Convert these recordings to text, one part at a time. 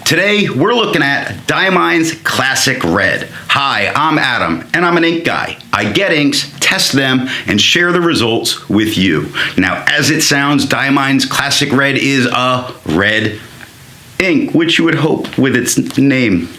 Today, we're looking at Diamine's Classic Red. Hi, I'm Adam, and I'm an ink guy. I get inks, test them, and share the results with you. Now, as it sounds, Diamine's Classic Red is a red ink, which you would hope with its name.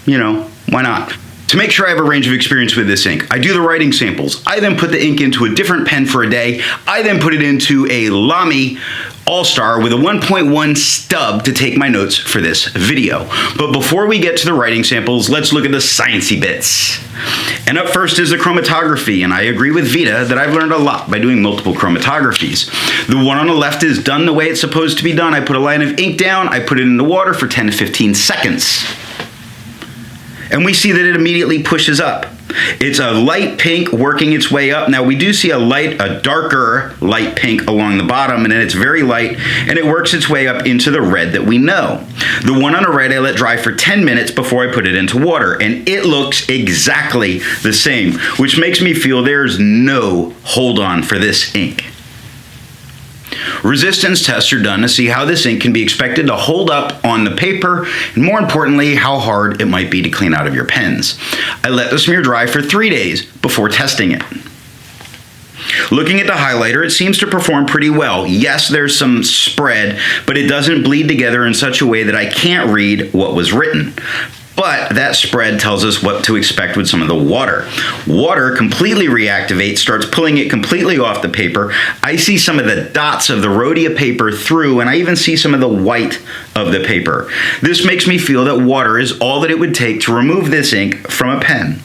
You know, why not? To make sure I have a range of experience with this ink, I do the writing samples. I then put the ink into a different pen for a day. I then put it into a Lamy Al-Star with a 1.1 stub to take my notes for this video. But before we get to the writing samples, let's look at the sciencey bits. And up first is the chromatography, and I agree with Vita that I've learned a lot by doing multiple chromatographies. The one on the left is done the way it's supposed to be done. I put a line of ink down, I put it in the water for 10 to 15 seconds. And we see that it immediately pushes up. It's a light pink working its way up. Now we do see a darker light pink along the bottom, and then it's very light, and it works its way up into the red that we know. The one on the red I let dry for 10 minutes before I put it into water, and it looks exactly the same, which makes me feel there's no hold on for this ink. Resistance tests are done to see how this ink can be expected to hold up on the paper, and more importantly, how hard it might be to clean out of your pens. I let the smear dry for 3 days before testing it. Looking at the highlighter, it seems to perform pretty well. Yes, there's some spread, but it doesn't bleed together in such a way that I can't read what was written. But that spread tells us what to expect with some of the water. Water completely reactivates, starts pulling it completely off the paper. I see some of the dots of the rhodia paper through, and I even see some of the white of the paper. This makes me feel that water is all that it would take to remove this ink from a pen.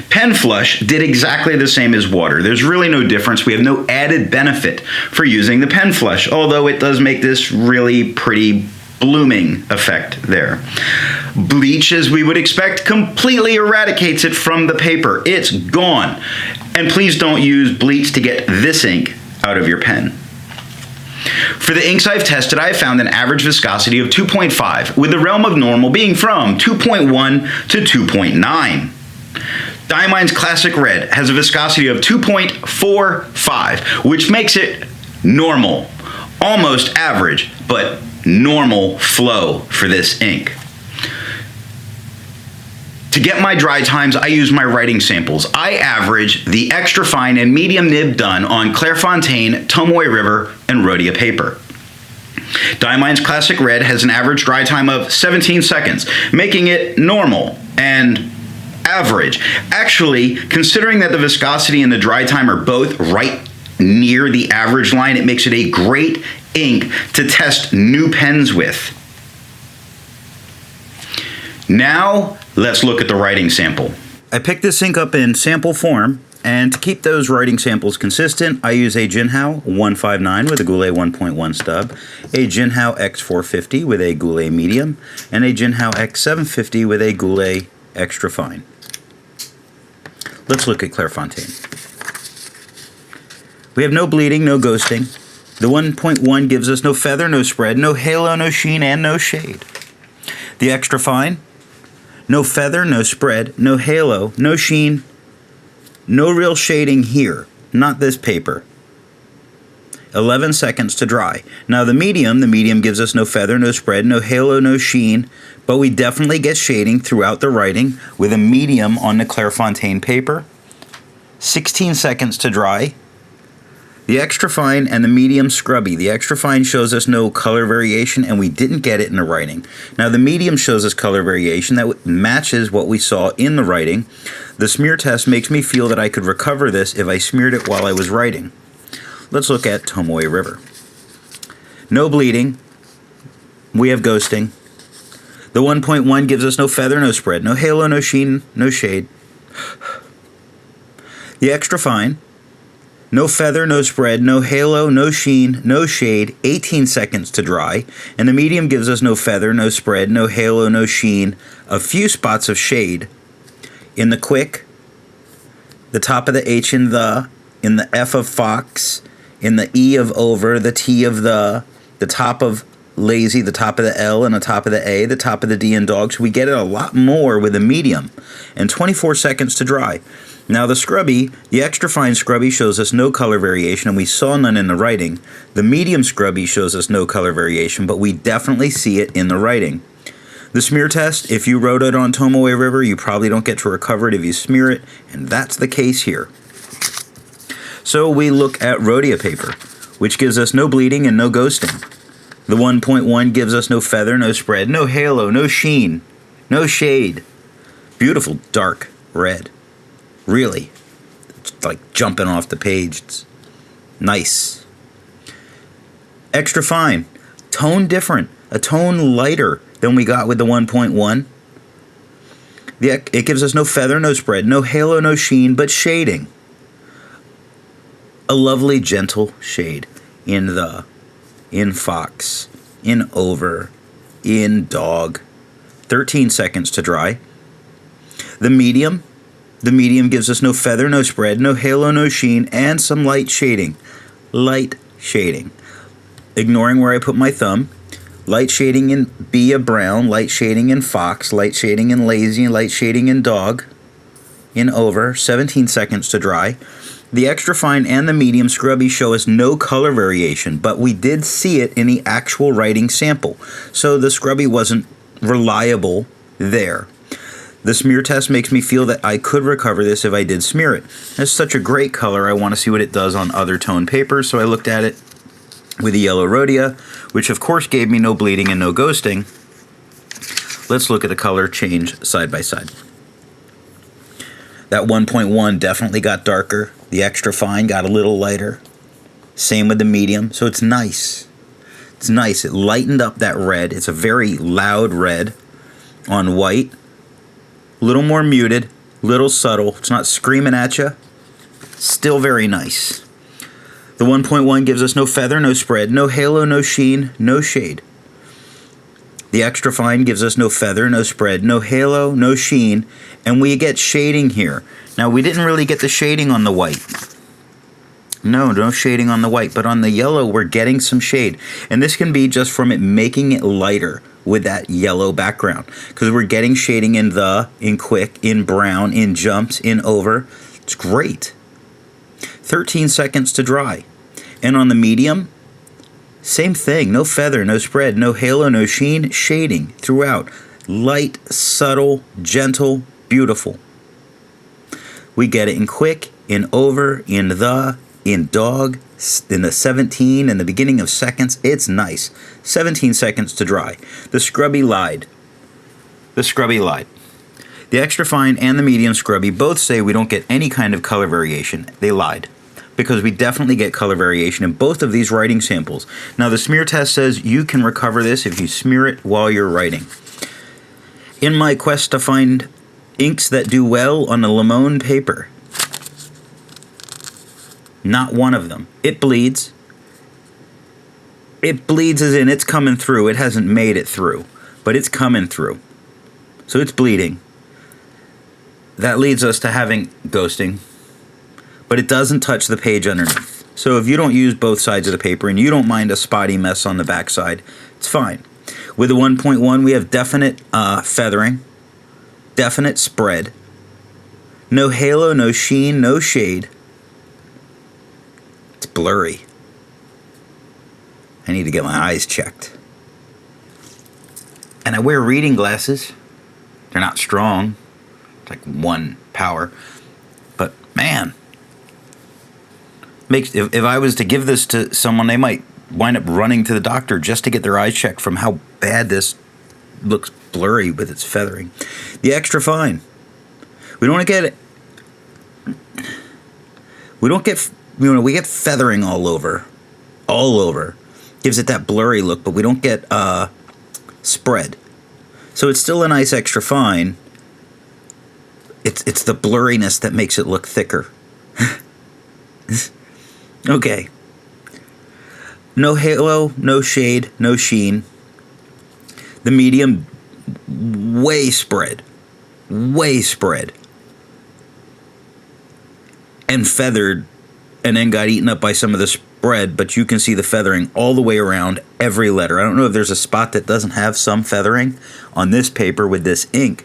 Pen Flush did exactly the same as water. There's really no difference. We have no added benefit for using the Pen Flush, although it does make this really pretty blooming effect there. Bleach, as we would expect, completely eradicates it from the paper. It's gone. And please don't use bleach to get this ink out of your pen. For the inks I've tested, I have found an average viscosity of 2.5, with the realm of normal being from 2.1 to 2.9. Diamine's Classic Red has a viscosity of 2.45, which makes it normal, almost average, but normal flow for this ink. To get my dry times, I use my writing samples. I average the extra fine and medium nib done on Clairefontaine, Tomoe River, and rhodia paper. Diamine's Classic Red has an average dry time of 17 seconds, making it normal and average. Actually, considering that the viscosity and the dry time are both right near the average line, it makes it a great ink to test new pens with. Now, let's look at the writing sample. I picked this ink up in sample form, and to keep those writing samples consistent, I use a Jinhao 159 with a Goulet 1.1 stub, a Jinhao X450 with a Goulet medium, and a Jinhao X750 with a Goulet extra fine. Let's look at Clairefontaine. We have no bleeding, no ghosting. The 1.1 gives us no feather, no spread, no halo, no sheen, and no shade. The extra fine, no feather, no spread, no halo, no sheen, no real shading here, not this paper. 11 seconds to dry. Now the medium gives us no feather, no spread, no halo, no sheen, but we definitely get shading throughout the writing with a medium on the Clairefontaine paper. 16 seconds to dry. The extra fine and the medium scrubby. The extra fine shows us no color variation, and we didn't get it in the writing. Now the medium shows us color variation that matches what we saw in the writing. The smear test makes me feel that I could recover this if I smeared it while I was writing. Let's look at Tomoe River. No bleeding. We have ghosting. The 1.1 gives us no feather, no spread, no halo, no sheen, no shade. The extra fine. No feather, no spread, no halo, no sheen, no shade, 18 seconds to dry. And the medium gives us no feather, no spread, no halo, no sheen, a few spots of shade. In the quick, the top of the H in the F of fox, in the E of over, the T of the top of lazy, the top of the L, and the top of the A, the top of the D in dog. So we get it a lot more with a medium. And 24 seconds to dry. Now the scrubby, the extra fine scrubby shows us no color variation, and we saw none in the writing. The medium scrubby shows us no color variation, but we definitely see it in the writing. The smear test, if you wrote it on Tomoe River, you probably don't get to recover it if you smear it, and that's the case here. So we look at Rhodia paper, which gives us no bleeding and no ghosting. The 1.1 gives us no feather, no spread, no halo, no sheen, no shade. Beautiful dark red. Really. It's like jumping off the page. It's nice. Extra fine. Tone different. A tone lighter than we got with the 1.1. It gives us no feather, no spread, no halo, no sheen, but shading. A lovely gentle shade in fox, in over, in dog. 13 seconds to dry. The medium gives us no feather, no spread, no halo, no sheen, and some light shading. Light shading. Ignoring where I put my thumb. Light shading in Bia Brown, light shading in Fox, light shading in Lazy, and light shading in Dog. In over, 17 seconds to dry. The extra fine and the medium scrubby show us no color variation, but we did see it in the actual writing sample, so the scrubby wasn't reliable there. The smear test makes me feel that I could recover this if I did smear it. It's such a great color, I want to see what it does on other tone papers, so I looked at it with the yellow Rhodia, which of course gave me no bleeding and no ghosting. Let's look at the color change side by side. That 1.1 definitely got darker. The extra fine got a little lighter. Same with the medium, so it's nice. It's nice. It lightened up that red. It's a very loud red on white. A little more muted, little subtle. It's not screaming at you. Still very nice. The 1.1 gives us no feather, no spread, no halo, no sheen, no shade. The extra fine gives us no feather, no spread, no halo, no sheen, and we get shading here. Now, we didn't really get the shading on the white. No shading on the white, but on the yellow, we're getting some shade. And this can be just from it making it lighter with that yellow background, because we're getting shading in quick, in brown, in jumps, in over. It's great. 13 seconds to dry. And on the medium, same thing. No feather, no spread, no halo, no sheen, shading throughout. Light, subtle, gentle, beautiful. We get it in quick, in over, in dog, in the 17, in the beginning of seconds. It's nice. 17 seconds to dry. The scrubby lied. The extra fine and the medium scrubby both say we don't get any kind of color variation. They lied. Because we definitely get color variation in both of these writing samples. Now, the smear test says you can recover this if you smear it while you're writing. In my quest to find inks that do well on a Limon paper, not one of them. It bleeds. It bleeds as in it's coming through. It hasn't made it through, but it's coming through. So it's bleeding. That leads us to having ghosting. But it doesn't touch the page underneath. So if you don't use both sides of the paper and you don't mind a spotty mess on the backside, it's fine. With the 1.1, we have definite feathering, definite spread, no halo, no sheen, no shade. It's blurry. I need to get my eyes checked. And I wear reading glasses. They're not strong. It's like 1 power. But man, if I was to give this to someone, they might wind up running to the doctor just to get their eyes checked from how bad this looks blurry with its feathering. The extra fine. We get feathering all over. Gives it that blurry look, but we don't get spread. So it's still a nice extra fine. It's the blurriness that makes it look thicker. Okay. No halo, no shade, no sheen. The medium, way spread. And feathered, and then got eaten up by some of the spread, but you can see the feathering all the way around every letter. I don't know if there's a spot that doesn't have some feathering on this paper with this ink.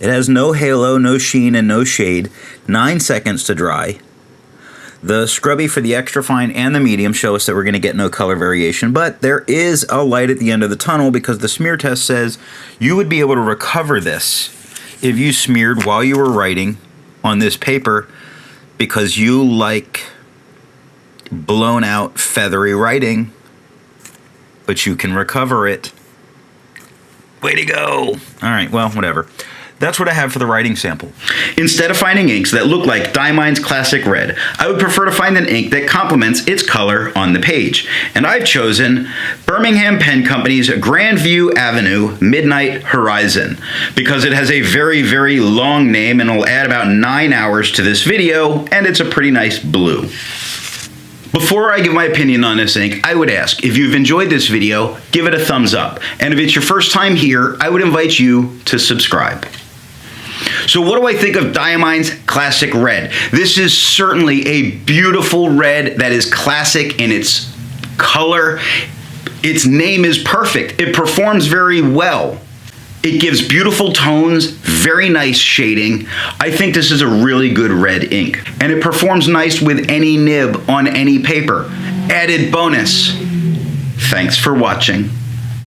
It has no halo, no sheen, and no shade. 9 seconds to dry. The scrubby for the extra fine and the medium show us that we're going to get no color variation, but there is a light at the end of the tunnel because the smear test says you would be able to recover this if you smeared while you were writing on this paper because you like blown out feathery writing, but you can recover it. Way to go. All right, well, whatever. That's what I have for the writing sample. Instead of finding inks that look like Diamine's Classic Red, I would prefer to find an ink that complements its color on the page. And I've chosen Birmingham Pen Company's Grandview Avenue Midnight Horizon because it has a very, very long name and it'll add about 9 hours to this video, and it's a pretty nice blue. Before I give my opinion on this ink, I would ask, if you've enjoyed this video, give it a thumbs up. And if it's your first time here, I would invite you to subscribe. So what do I think of Diamine's Classic Red? This is certainly a beautiful red that is classic in its color. Its name is perfect. It performs very well. It gives beautiful tones, very nice shading. I think this is a really good red ink. And it performs nice with any nib on any paper. Added bonus. Thanks for watching.